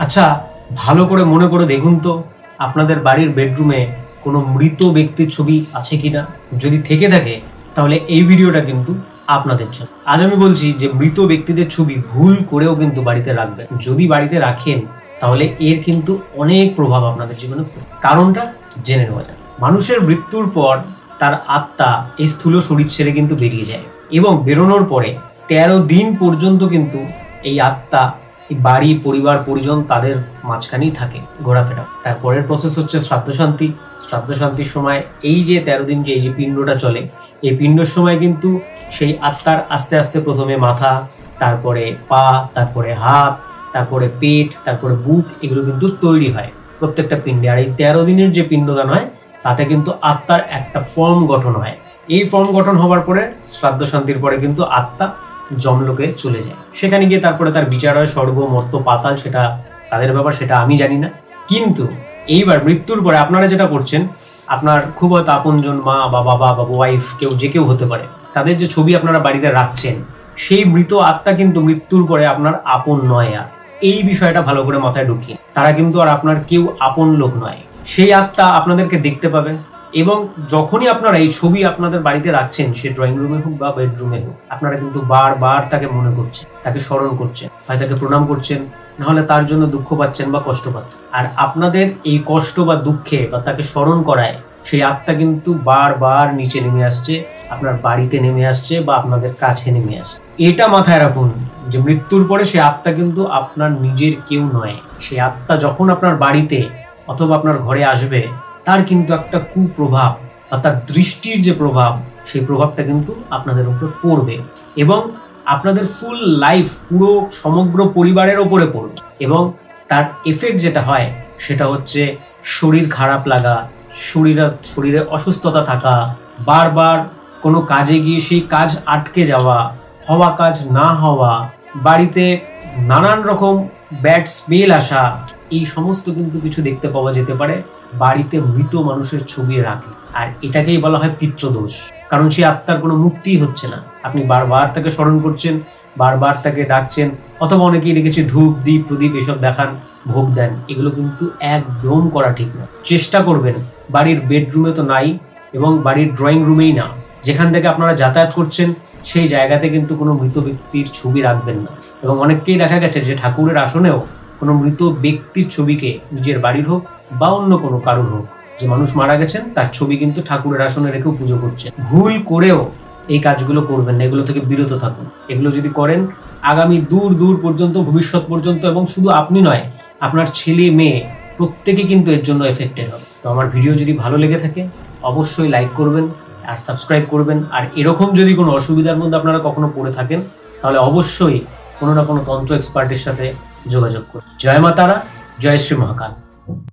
আচ্ছা, ভালো করে মনে করে দেখুন তো আপনাদের বাড়ির বেডরুমে কোনো মৃত ব্যক্তির ছবি আছে কিনা। যদি থেকে থাকে তাহলে এই ভিডিওটা কিন্তু আপনাদের জন্য। আজ আমি বলছি যে মৃত ব্যক্তিদের ছবি ভুল করেও কিন্তু বাড়িতে রাখবেন। যদি বাড়িতে রাখেন তাহলে এর কিন্তু অনেক প্রভাব আপনাদের জীবনে পড়ে। কারণটা জেনে নেওয়া যায়। মানুষের মৃত্যুর পর তার আত্মা এই স্থূল শরীর ছেড়ে কিন্তু বেরিয়ে যায় এবং বেরোনোর পরে 13 দিন পর্যন্ত কিন্তু এই আত্মা এই বাড়ি পরিবার পরিজন তাদের মাঝখানেই থাকে ঘোরাফেরা। তারপরের প্রসেস হচ্ছে শ্রাদ্ধ শান্তি। শ্রাদ্ধ শান্তির সময় এই যে 13 দিন যে এই যে পিণ্ডটা চলে, এই পিণ্ডর সময় কিন্তু সেই আত্মার আস্তে আস্তে প্রথমে মাথা, তারপরে পা, তারপরে হাত, তারপরে পেট, তারপরে বুক, এগুলো কিন্তু তৈরি হয় প্রত্যেকটা পিণ্ডে। আর এই 13 দিনের যে পিণ্ডদান হয় তাতে কিন্তু আত্মার একটা ফর্ম গঠন হয়। এই ফর্ম গঠন হওয়ার পরে শ্রাদ্ধ শান্তির পরে কিন্তু আত্মা যমলোকে চলে যায়। সেখানে গিয়ে তারপরে তার বিচার হয় স্বর্গ, মর্ত, পাতাল, সেটা তাদের ব্যাপার, সেটা আমি জানি না। কিন্তু এইবার মৃত্যুর পরে আপনারা যেটা করছেন, আপনার খুব হয়তো আপনজন মা বা বাবা বা ওয়াইফ, যে কেউ হতে পারে, তাদের যে ছবি আপনারা বাড়িতে রাখছেন, সেই মৃত আত্মা কিন্তু মৃত্যুর পরে আপনার আপন নয়। আর এই বিষয়টা ভালো করে মাথায় ঢুকিয়ে, তারা কিন্তু আর আপনার কেউ আপন লোক নয়। সেই আত্মা আপনাদেরকে দেখতে পাবে এবং যখনই আপনারা এই ছবি আপনাদের বাড়িতে রাখছেন, সে ড্রয়িং রুমে হোক বা বেডরুমে হোক, আপনারা কিন্তু বারবার তাকে মনে করছেন, তাকে স্মরণ করছেন, হয় তাকে প্রণাম করছেন, নাহলে তার জন্য দুঃখ পাচ্ছেন বা কষ্ট পাচ্ছেন। আর আপনাদের এই কষ্ট বা দুঃখে বা তাকে স্মরণ করায় সেই আত্মা কিন্তু বারবার নিচে নেমে আসছে, আপনার বাড়িতে নেমে আসছে বা আপনাদের কাছে নেমে আসছে। এটা মাথায় রাখুন যে মৃত্যুর পরে সেই আত্মা কিন্তু আপনার নিজের কেউ নয়। সেই আত্মা যখন আপনার বাড়িতে অথবা আপনার ঘরে আসবে, তার কিন্তু একটা কুপ্রভাব বা তার দৃষ্টির যে প্রভাব, সেই প্রভাবটা কিন্তু আপনাদের উপর পড়বে এবং আপনাদের ফুল লাইফ, পুরো সমগ্র পরিবারের ওপরে পড়বে। এবং তার এফেক্ট যেটা হয় সেটা হচ্ছে শরীর খারাপ লাগা, শরীরে অসুস্থতা থাকা, বারবার কোনো কাজে গিয়ে সেই কাজ আটকে যাওয়া, হওয়া কাজ না হওয়া, বাড়িতে নানান রকম ব্যাড স্মেল আসা, এই সমস্ত কিন্তু কিছু দেখতে পাওয়া যেতে পারে বাড়িতে মৃত মানুষের ছবি রাখলে। আর এটাকেই বলা হয় পিতৃদোষ। কারণ সেই আত্মার কোনো মুক্তিই হচ্ছে না। আপনি বারবার তাকে স্মরণ করছেন, বারবার তাকে ডাকছেন, অথবা অনেকেই দেখেছি ধূপ, দীপ, প্রদীপ এসব দেখান, ভোগ দেন। এগুলো কিন্তু একদম করা ঠিক না। চেষ্টা করবেন বাড়ির বেডরুমে তো নাই, এবং বাড়ির ড্রয়িং রুমেই না, যেখান থেকে আপনারা যাতায়াত করছেন সেই জায়গাতে কিন্তু কোনো মৃত ব্যক্তির ছবি রাখবেন না। এবং অনেককেই দেখা গেছে যে ঠাকুরের আসনেও কোনো মৃত ব্যক্তির ছবিকে, নিজের বাড়ির হোক বা অন্য কোনো কারুর হোক, যে মানুষ মারা গেছেন তার ছবি কিন্তু ঠাকুরের আসনে রেখেও পুজো করছেন। ভুল করেও এই কাজগুলো করবেন না, এগুলো থেকে বিরত থাকুন। এগুলো যদি করেন আগামী দূর দূর পর্যন্ত, ভবিষ্যৎ পর্যন্ত, এবং শুধু আপনি নয়, আপনার ছেলে মেয়ে প্রত্যেকে কিন্তু এর জন্য এফেক্টেড হবে। তো আমার ভিডিও যদি ভালো লেগে থাকে অবশ্যই লাইক করবেন আর সাবস্ক্রাইব করবেন। আর এরকম যদি কোনো অসুবিধার মধ্যে আপনারা কখনো পড়ে থাকেন তাহলে অবশ্যই কোনো না কোনো তন্ত্র এক্সপার্টের সাথে যোগাযোগ করুন। জয় মা তারা, জয় শ্রী মহাকাল।